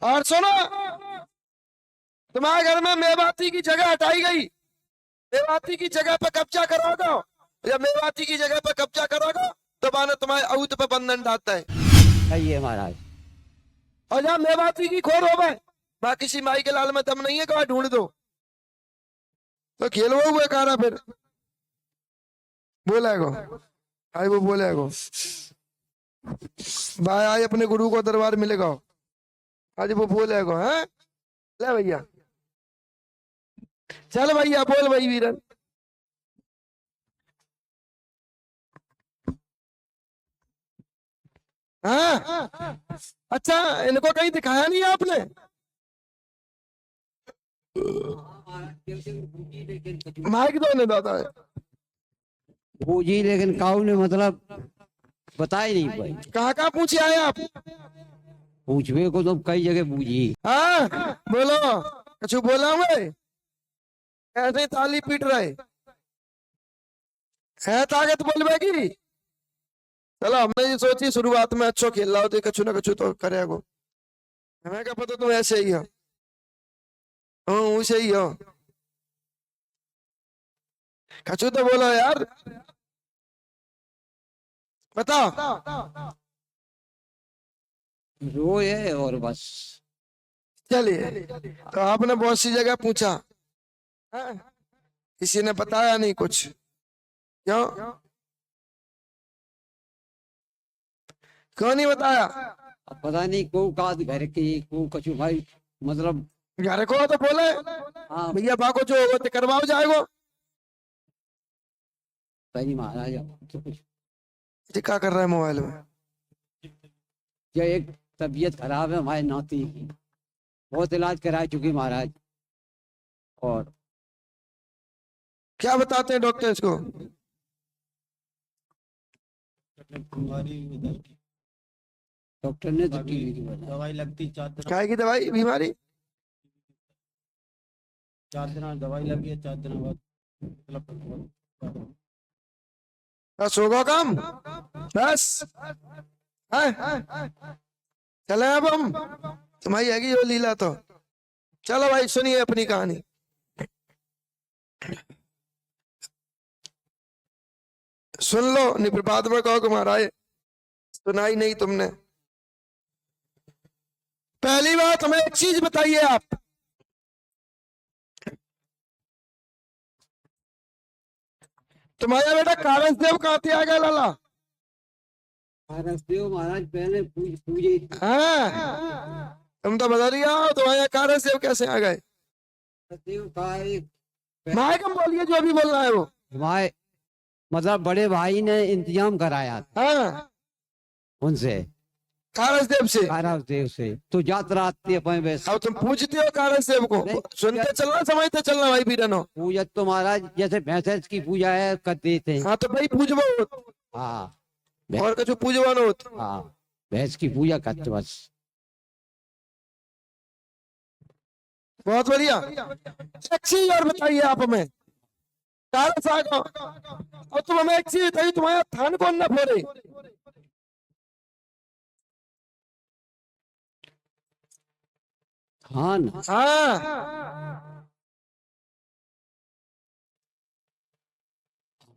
और सुनो, तुम्हारे घर में मेवाती की जगह हटाई गई। मेवाती की जगह पे कब्जा करोगे, या मेवाती की जगह पे कब्जा करोगे तो मानो तुम्हारे औत पे बंधन डालता है। सही है महाराज। और जहाँ मेवाती की खोर हो गए, वहां किसी माई के लाल में दम नहीं है कि वहां ढूंढ दो, तो खेलवा हुए कारा फिर बोलेगो। आई वो बोलेगो भाई, आई अपने गुरु को दरबार मिलेगा। आज वो बोलेगो है। ले भैया, चल भैया बोल भाई वीरन। हाँ अच्छा, इनको कहीं दिखाया नहीं है आपने? माइक दो ने दादा है। बूझी लेकिन काऊ ने मतलब बताई नहीं भाई। कहाँ कहाँ पूछे आए आप? पूछवे को तो कई जगह बूझी। हाँ बोलो, कुछ बोला हुआ है? ऐसे ही ताली पीट रहे है, ताकत बोलबेगी। चलो, हमने ये सोची शुरुआत में अच्छो खेल रहा हो तो कछु ना कछु तो करेगो। हमें क्या पता तुम ऐसे ही हो। हाँ वैसे ही हो, कछु तो बोलो यार, बताओ। रोए और बस। चलिए, तो आपने बहुत सी जगह पूछा, हाँ? किसी ने बताया नहीं कुछ, क्यों? क्यों नहीं बताया? अब पता नहीं को का घर की को कछु भाई मतलब। घर को तो बोले हाँ भैया, बाको जो होगा तो करवाओ जाएगो। सही महाराज। अब तो कुछ ये क्या कर रहा है मोबाइल में? जो एक तबीयत खराब है हमारे नाती की, बहुत इलाज करा चुकी महाराज। और क्या बताते हैं डॉक्टर इसको? बीमारी उधर की डॉक्टर ने तो अभी टीवी की बताया। दवाई लगती 4 दिन। क्या की दवाई बीमारी? 4 दिन दवाई लगी है, 4 दिन बाद मतलब बस होगा काम, बस है। चले अब हम, तुम्हारी हैगी वो लीला तो। चलो भाई सुनिए अपनी कहानी। सुन लो, नहीं फिर बाद में कहो कि महाराज सुनाई नहीं तुमने। पहली बात हमें एक चीज बताइए आप, तुम्हारा बेटा कारस देव कहाँ से आ गया लाला? महाराज देव महाराज पहले पूजे हाँ तुम तो बता दिया, तुम्हारे कारस देव कैसे आ गए? देव का एक माए कम बोलिए, जो अभी बोलना है वो। हमारे मतलब बड़े भाई ने इंतजाम कराया था हाँ उनसे, कारस देव से। महाराज देव से, तो यात्रा आती है अपने वैसे। अब तुम पूछते हो कारस देव को, नहीं, सुनते चलना समझते चलना भाई बीरनो। पूजा तो महाराज जैसे भैंस की पूजा है कर देते हैं। हाँ तो भाई पूजबो, हाँ और कुछ पूजवानो होत। हाँ भैंस की पूजा करते बस। बहुत बढ़िया। एक चीज और बताइए आप हमें, कारस आ गो, और तुम हमें एक चीज बताइए, तुम्हारा थान कौन ना फोड़े? हाँ ना। हाँ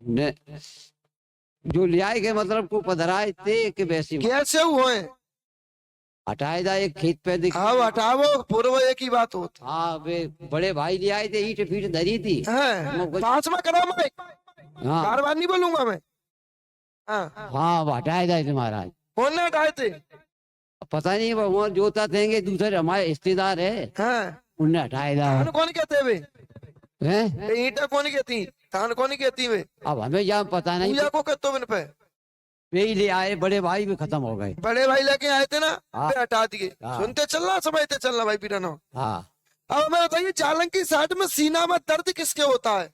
ने जो ले आए के मतलब को पधराए थे कि वैसे कैसे हुए? हटाए था एक खेत पे दिख। हाँ हटावो, पूर्व एक ही बात होती हाँ वे बड़े भाई ले आए थे, ईट फीट धरी थी। है। पांच में करो मैं, हाँ बार बार नहीं बोलूंगा मैं। हाँ हाँ वो हटाए था इसे महाराज। कौन ने हटाए थे? पता नहीं वो जोता देंगे दूसरे हमारे रिश्तेदार है, हाँ उनने हटाए था। थान कौन कहते वे? हैं? ईटा कौन कहती, थान कौन कहती वे? अब हमें यहाँ पता नहीं। पूजा को कहते हो इन पे। वे ही ले आए बड़े भाई भी खत्म हो गए। बड़े भाई लेके आए थे ना, हाँ। वे हटा दिए। हाँ। सुनते चलना समझते चलना भाई पीरानो। हाँ अब हमें बताइए, चालंकी साइड में सीना में दर्द किसके होता है?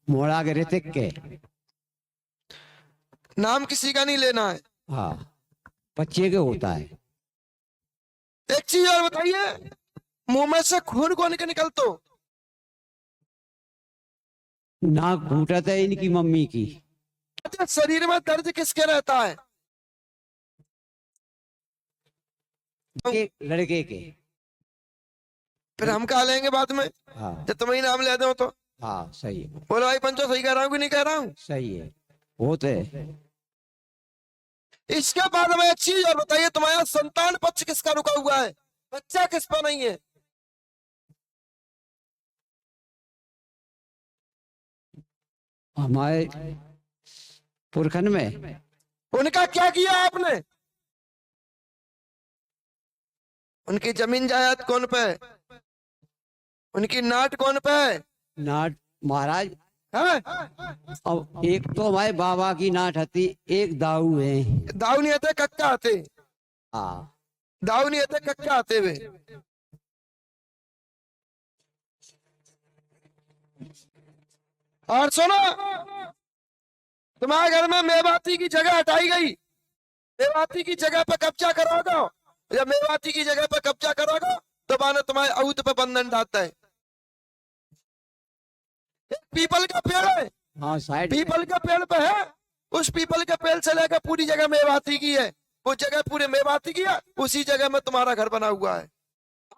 मोड़ा के ऋतिक के। नाम किसी का नहीं लेना है। हाँ बच्चे के होता है। एक चीज और बताइए, मुंह में से खून कौन के निकलतो? नाक फूटत है इनकी मम्मी की। शरीर में दर्द किसके रहता है? एक लड़के के। फिर हम कहा लेंगे बाद में हाँ जब तुम्हें नाम ले दो तो। हाँ सही है, बोलो भाई पंचो सही कह रहा हूँ कि नहीं कह रहा हूँ? सही है, वो तो है। इसके बाद हमें एक चीज और बताइए, तुम्हारा संतान पक्ष किसका रुका हुआ है? बच्चा किस पर नहीं है? हमारे पुरखन में उनका क्या किया आपने? उनकी जमीन जायदाद कौन पे है? उनकी नाट कौन पे है? नाट महाराज, हैं? अब एक तो हमारे बाबा की नाट हती, एक दाऊ है। दाऊ नहीं आते कक्का आते, हाँ दाऊ नहीं आते कक्का आते वे। और सुनो, तुम्हारे घर में मेवाती की जगह हटाई गई, मेवाती की जगह पे कब्जा करोगे। जब मेवाती की जगह पे कब्जा करोगे तो मानो तुम्हारे औत पे बंधन डालता है। एक पीपल का पेड़ है, हाँ साइड पीपल का पेड़ पे है, उस पीपल के पेड़ से लेकर पूरी जगह मेवाती की है, वो जगह पूरे मेवाती की है, उसी जगह में तुम्हारा घर बना हुआ है।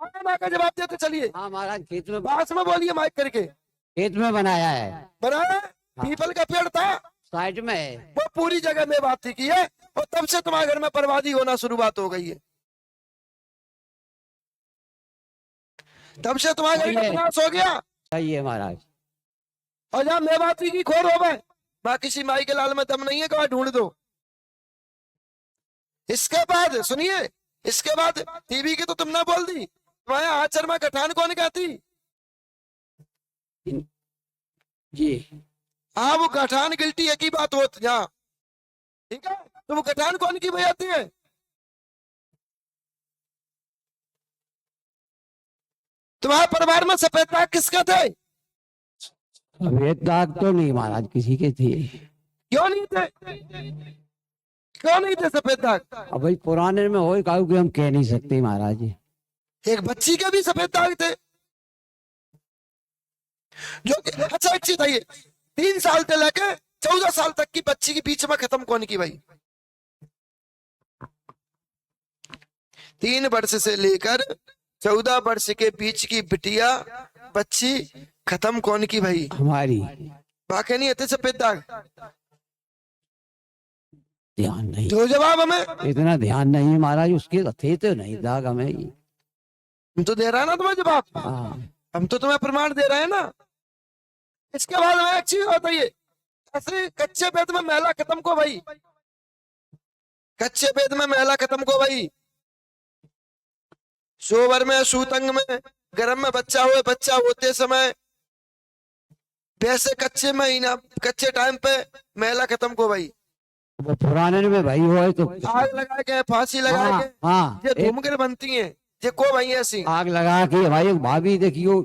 आगे ना का जवाब देते चलिए, हाँ महाराज, खेत में, पास में बोलिए माइक करके। खेत में बनाया है, बनाया है? पीपल का पेड़ था, साइड में है। वो पूरी जगह मेवाती की है, और तब से तुम्हारे घर में बर्बादी होना शुरुआत हो गई है। तब से तुम्हारे घर का सही है। विनाश हो गया। सही है महाराज। और जहाँ मेवाती की खोर हो गए, वहां किसी माई के लाल में दम नहीं है कि वहां ढूंढ दो। इसके बाद सुनिए, इसके बाद टीवी की तो तुमने बोल दी, तुम्हारे आचर में कठान कौन कहती? जी हाँ वो कठान गिल्टी एक ही बात होती यहाँ, ठीक है? तो वो कठान कौन की बजाती है? तुम्हारे परिवार में सफेद दाग किसके थे? सफेद दाग तो नहीं महाराज किसी के थे। क्यों नहीं थे? क्यों नहीं थे सफेद दाग? अब भाई पुराने में हो काहू कि हम कह नहीं सकते महाराज। एक बच्ची के भी सफेद दाग थे जो कि, अच्छा एक चीज बताइए, 3 साल से लेकर 14 साल तक की बच्ची के बीच में खत्म कौन की भाई? 3 वर्ष से लेकर 14 वर्ष के बीच की बिटिया बच्ची खत्म कौन की भाई? हमारी बाकी नहीं आते सफेद दाग? ध्यान नहीं, तो जवाब हमें इतना ध्यान नहीं है महाराज, उसके थे तो नहीं दाग हमें। हम तो दे रहा है ना तुम्हें जवाब, हाँ हम तो तुम्हें प्रमाण दे रहे हैं ना। इसके बाद हमें एक चीज बताइए, ऐसे कच्चे वेद में महिला खत्म को भाई, कच्चे वेद में महिला खत्म को भाई, सोवर में सूतंग में गर्म में बच्चा हुए, बच्चा होते समय वैसे कच्चे महीना कच्चे टाइम पे महिला खत्म को भाई। वो पुराने में भाई हो तो आग लगा के फांसी लगा हाँ के हाँ, ये एक धूमकर बनती हैं, ये को भाई ऐसी। आग लगा के हमारी एक भाभी देखियो,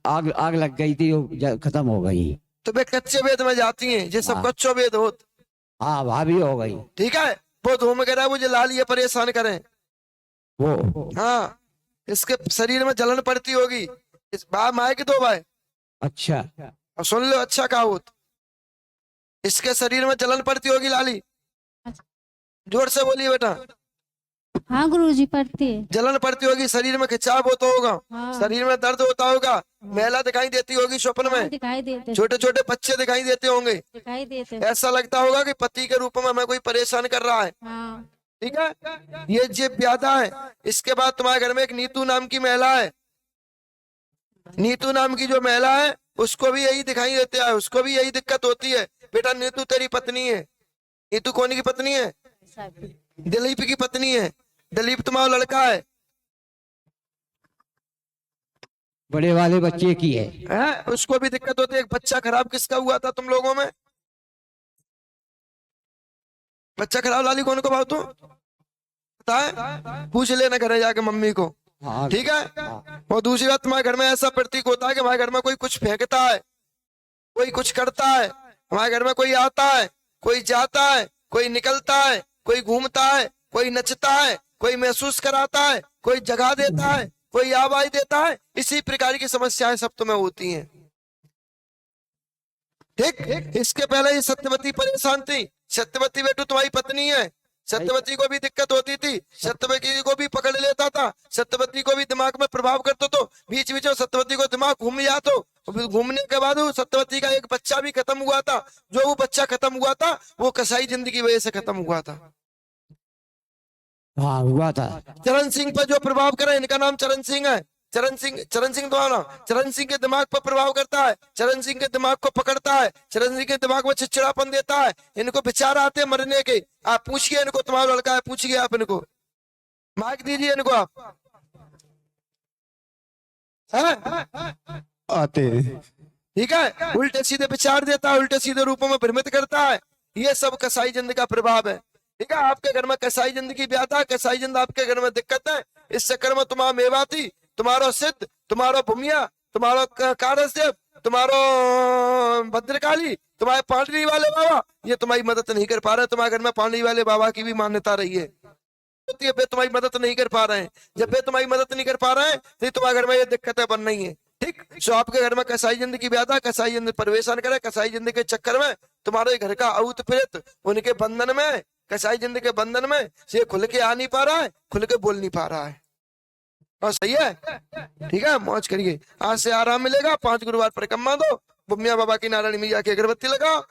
आग आग लग गई थी, वो खत्म हो गई। तो वे कच्चे वेद में जाती हैं, ये सब हाँ। कच्चो वेद होत, हाँ भाभी हो गई ठीक है? वो धूम करा वो जो लाल ये परेशान करें, वो। हाँ इसके शरीर में जलन पड़ती होगी, इस बा माए की 2 भाई। अच्छा अब सुन लो अच्छा कहा होत, इसके शरीर में जलन पड़ती होगी लाली, जोर से बोलिए बेटा। हाँ गुरुजी पढ़ती है। जलन पड़ती होगी, शरीर में खिंचाव होता होगा, हाँ, शरीर में दर्द होता होगा, महिला दिखाई देती होगी स्वप्न हाँ, में, दिखाई देते, छोटे छोटे बच्चे दिखाई देते होंगे, दिखाई देते। ऐसा लगता होगा कि पति के रूप में हमें कोई परेशान कर रहा है, हाँ ठीक है? ये जे व्याधा है। इसके बाद तुम्हारे घर में एक नीतू नाम की महिला है, नीतू नाम की जो महिला है उसको भी यही दिखाई देता है, उसको भी यही दिक्कत होती है। बेटा नीतू तेरी पत्नी है, नीतू कौन की पत्नी है? दिलीप की पत्नी है, दिलीप तुम्हारा लड़का है, बड़े वाले बच्चे की है। हैं? उसको भी दिक्कत होती है। एक बच्चा खराब किसका हुआ था तुम लोगों में? बच्चा खराब लाली कौन को भाव तू पता है? पूछ लेना घरे जाके मम्मी को, हाँ ठीक है? हाँ, और दूसरी बात, तुम्हारे घर में ऐसा प्रतीक होता है कि हमारे घर में कोई कुछ फेंकता है, कोई कुछ करता है, हमारे घर में कोई आता है, कोई जाता है, कोई निकलता है, कोई घूमता है, कोई नचता है, कोई महसूस कराता है, कोई जगह देता है, कोई आवाज देता है। इसी प्रकार की समस्याएं सब तुम्हें होती हैं, ठीक? इसके पहले ये सत्यवती परेशान थी। सत्यवती बेटू तुम्हारी पत्नी है, सत्यवती को भी दिक्कत होती थी, सत्यवती को भी सत्यवती को भी दिमाग में प्रभाव करते तो बीच बीच में सत्यवती को दिमाग घूम जातो, घूमने के बाद वो सत्यवती का एक बच्चा भी खत्म हुआ था। जो वो बच्चा खत्म हुआ था वो कसाई जिंदगी की वजह से खत्म हुआ था। हाँ हुआ था। चरण सिंह पर जो प्रभाव करा, इनका नाम चरण सिंह है। चरण सिंह द्वारा चरण सिंह के दिमाग पर प्रभाव करता है, चरण सिंह के दिमाग को पकड़ता है, चरण सिंह के दिमाग में चिड़चिड़ापन देता है। इनको विचार आते हैं मरने के। आप पूछिए इनको, तुम्हारा लड़का है, पूछिए आप इनको, माइक दीजिए इनको आप। आते हैं। ठीक है, उल्टे सीधे विचार देता है, उल्टे सीधे रूपों में भ्रमित करता है। ये सब कसाई जिंद का प्रभाव है। ठीक है, आपके घर में कसाई जिंद की व्याधा, कसाई जिंद आपके घर में दिक्कत है। इस चक्कर में तुम्हारा मेवाती, तुम्हारा सिद्ध, तुम्हारा भूमिया, तुम्हारा कारसदेव, तुम्हारा भद्रकाली, तुम्हारे पांडरी वाले बाबा, ये तुम्हारी मदद नहीं कर पा रहे। तुम्हारे घर में पांडरी वाले बाबा की भी मान्यता रही है, वे तुम्हारी मदद नहीं कर पा रहे हैं। जब वे तुम्हारी मदद नहीं कर पा रहे हैं तो तुम्हारे घर में ये दिक्कतें बन रही है। ठीक, सो आपके घर में कसाई जिंद की व्याधा, कसाई जिंद परेशान करे, कसाई जिंद के चक्कर में तुम्हारे घर का औत प्रेत उनके बंधन में, कसाई जिंद के बंधन में से खुल के आ नहीं पा रहा है, खुल के बोल नहीं पा रहा है। और सही है, ठीक है, मौज करिए। आज से आराम मिलेगा। 5 गुरुवार परिक्रमा दो, बुमिया बाबा की, नारायण मैया की अगरबत्ती लगाओ,